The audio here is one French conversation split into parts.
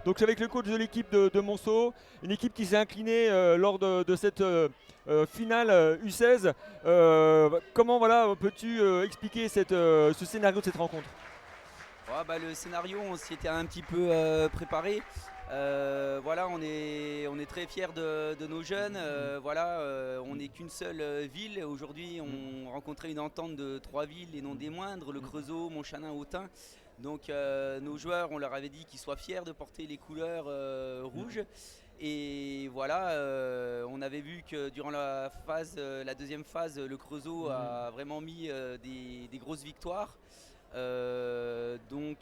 Donc je suis avec le coach de l'équipe de Monceau, une équipe qui s'est inclinée lors de cette finale U16. Comment voilà, peux-tu expliquer ce scénario de cette rencontre? Ouais, bah, le scénario, on s'y était un petit peu préparé. Voilà, on est très fiers de nos jeunes. Voilà, on n'est qu'une seule ville. Aujourd'hui, on rencontrait une entente de 3 villes et non des moindres, le Creusot, Montchanin, Autun. Donc nos joueurs, on leur avait dit qu'ils soient fiers de porter les couleurs rouges. Et voilà, on avait vu que durant la deuxième phase, le Creusot a vraiment mis des grosses victoires. Donc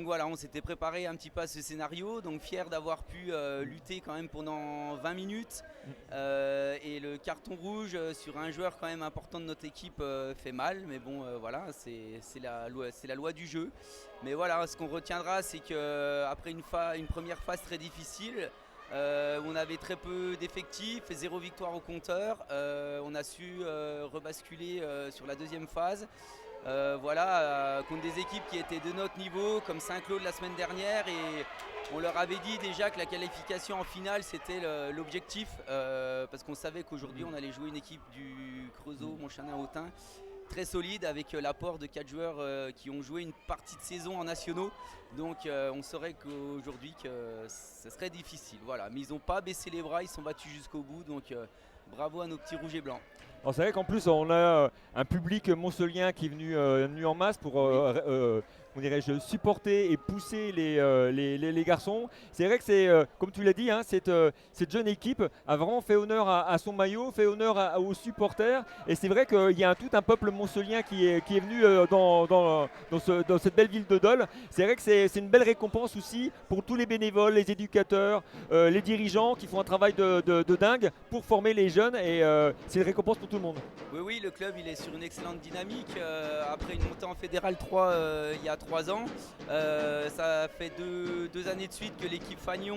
voilà, on s'était préparé un petit peu à ce scénario, donc fier d'avoir pu lutter quand même pendant 20 minutes. Et le carton rouge sur un joueur quand même important de notre équipe fait mal, mais bon voilà, c'est la loi du jeu. Mais voilà, ce qu'on retiendra, c'est qu'après une première phase très difficile, où on avait très peu d'effectifs et 0 victoire au compteur, on a su rebasculer sur la deuxième phase. Voilà, contre des équipes qui étaient de notre niveau, comme Saint-Claude la semaine dernière, et on leur avait dit déjà que la qualification en finale c'était l'objectif, parce qu'on savait qu'aujourd'hui on allait jouer une équipe du Creusot, Montchanin-Autun, très solide, avec l'apport de 4 joueurs qui ont joué une partie de saison en nationaux. Donc on saurait qu'aujourd'hui que ce serait difficile. Voilà. Mais ils n'ont pas baissé les bras, ils sont battus jusqu'au bout. Donc bravo à nos petits rouges et blancs. Alors c'est vrai qu'en plus on a un public moncelien qui est venu en masse pour Oui. comment dirais-je, supporter et pousser les garçons. C'est vrai que c'est, comme tu l'as dit, hein, cette jeune équipe a vraiment fait honneur à son maillot, fait honneur aux supporters. Et c'est vrai qu'il y a tout un peuple moncelien qui est venu dans cette belle ville de Dole. C'est vrai que c'est une belle récompense aussi pour tous les bénévoles, les éducateurs, les dirigeants qui font un travail de dingue pour former les jeunes. Et c'est une récompense pour tout le monde. Oui, oui, le club il est sur une excellente dynamique. Après une montée en Fédéral 3 il y a 3 ans, ça fait deux années de suite que l'équipe Fagnon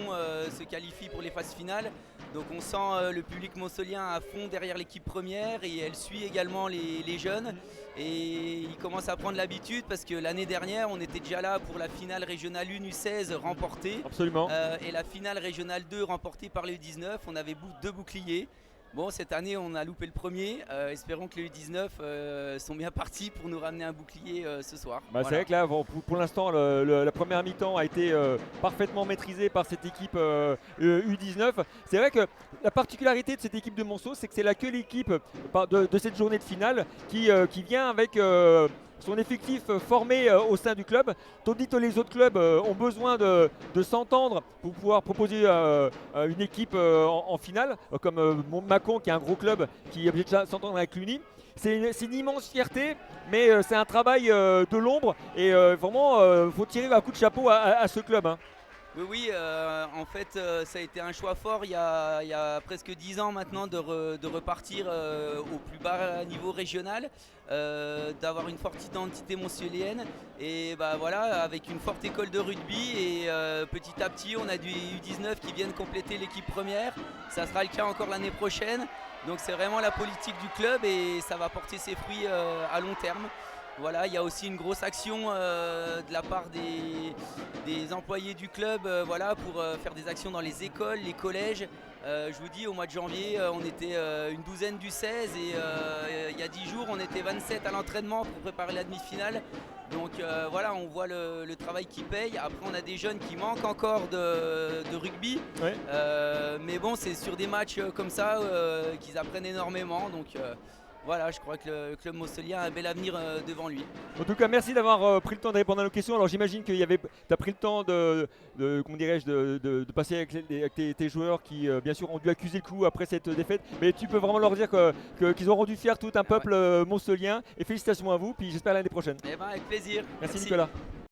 se qualifie pour les phases finales. Donc on sent le public moncelien à fond derrière l'équipe première, et elle suit également les jeunes. Et ils commencent à prendre l'habitude, parce que l'année dernière on était déjà là pour la finale régionale 1 U16 remportée, Absolument. et la finale régionale 2 remportée par les U19. On avait 2 boucliers. Bon, cette année, on a loupé le premier. Espérons que les U19 sont bien partis pour nous ramener un bouclier ce soir. Bah, c'est Voilà. vrai que là, bon, pour l'instant, la première mi-temps a été parfaitement maîtrisée par cette équipe U19. C'est vrai que la particularité de cette équipe de Monceau, c'est que c'est la que l'équipe de cette journée de finale qui vient avec son effectif formé au sein du club, tandis que les autres clubs ont besoin de s'entendre pour pouvoir proposer une équipe en finale, comme Mâcon qui est un gros club qui est obligé de s'entendre avec l'Uni. C'est une immense fierté, mais c'est un travail de l'ombre et vraiment, il faut tirer un coup de chapeau à ce club, hein. Oui, oui, en fait, ça a été un choix fort il y a presque 10 ans maintenant de repartir au plus bas niveau régional, d'avoir une forte identité montpelliéraine, et bah, voilà, avec une forte école de rugby, et petit à petit on a du U19 qui viennent compléter l'équipe première. Ça sera le cas encore l'année prochaine. Donc c'est vraiment la politique du club, et ça va porter ses fruits à long terme. Voilà, il y a aussi une grosse action de la part des employés du club, voilà, pour faire des actions dans les écoles, les collèges. Je vous dis, au mois de janvier, on était une douzaine du 16, et il y a 10 jours, on était 27 à l'entraînement pour préparer la demi-finale. Donc voilà, on voit le travail qui paye. Après, on a des jeunes qui manquent encore de rugby. Ouais. Mais bon, c'est sur des matchs comme ça qu'ils apprennent énormément. Donc voilà, je crois que le club moncelien a un bel avenir devant lui. En tout cas, merci d'avoir pris le temps de répondre à nos questions. Alors j'imagine que tu as pris le temps comment dirais-je, de passer avec, avec tes joueurs qui, bien sûr, ont dû accuser le coup après cette défaite. Mais tu peux vraiment leur dire qu'ils ont rendu fier tout un Ah ouais. peuple moncelien. Et félicitations à vous, puis j'espère à l'année prochaine. Eh ben, avec plaisir. Merci Nicolas.